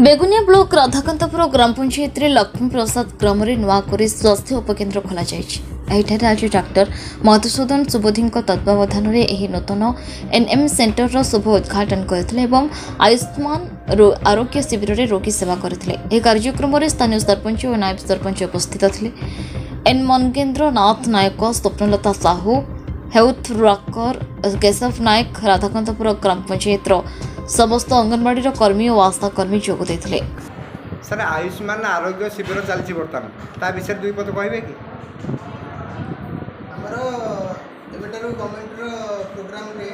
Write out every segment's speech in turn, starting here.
Begunia block राधाकांतपुर ग्राम पंचायत लक्ष्मी प्रसाद ग्राम नुआकोरी स्वास्थ्य उपकेन्द्र खोल आज डाक्टर मधुसूदन सुबोधी तत्वावधान में नूतन एनएम सेंटर शुभ उद्घाटन करते आयुष्मान आरोग्य शिविर में रोगी सेवा करते कार्यक्रम में स्थानीय सरपंच और नायब सरपंच उपस्थित थे एन मनगेन्द्र नाथ नायक स्वप्नलता साहू हेल्थ वर्कर केशव नायक राधाकांतपुर ग्राम पंचायत समस्त अंगनवाड़ी कर्मी और आशा कर्मी जोग देते। सर आयुष्मान आरोग्य शिविर चलती बर्तमान ता विषय दुई पद कहे कि आमर एबेटर गवर्नमेंट प्रोग्राम रे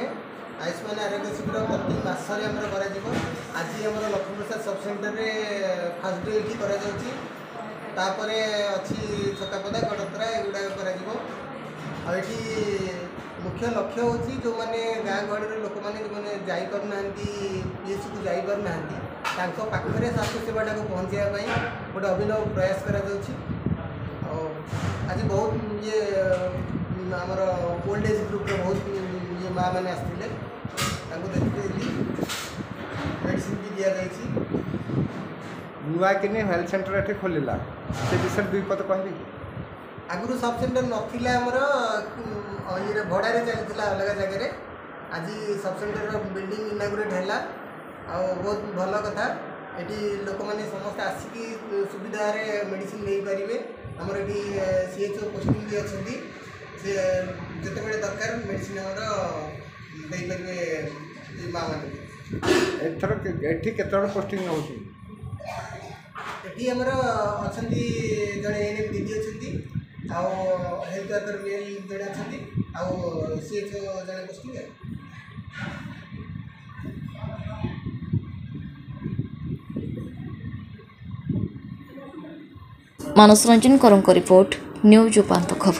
आयुष्मान आरोग्य शिविर प्रति मासरे आमर करा जिवो आज आमर लक्ष्मी प्रसाद सब सेंटर रे फर्स्ट डे एठी करा जाउची तापरे अछि छकापदा गडतरा एगुडा करा जिवो आ एठी मुख्य लक्ष्य होची जो माने गाँ गहड़ी लोक मैंने जो मैंने जापर ना पीएचसी को जापर ना पाखे स्वास्थ्य सेवाटा को पहुँचाई गोटे अभिनव प्रयास करा आज बहुत ये आमर ओल्ड एज ग्रुप बहुत ये माँ मैंने आसते देखते मेडिसिन भी दि जाइए नुआ कि हेल्थ सेंटर ये खोलला से विषय दुई पद कह आगु सब सेंटर नामर ये भड़ा चलता अलग जगह आज सब सेंटर बिल्डिंग इनागुरेट है आ बहुत भल कथा ये लोक मैंने समस्त आसिकी सुविधा मेडिसिन नहीं पारे आमर ये सीएचओ पोस्टिंग भी अच्छी से जिते दरकार मेडिसिन आमर माँ मैंने एथर केतन पोस्टिंग होती ये आमर अच्छा जड़े एनएम दीदी अच्छी आउ हेल्थ वर्कर मेल जड़े अच्छा आउ सीएचओ जड़े पोस्टिंग मानस रंजन रिपोर्ट न्यूज उपांत खबर।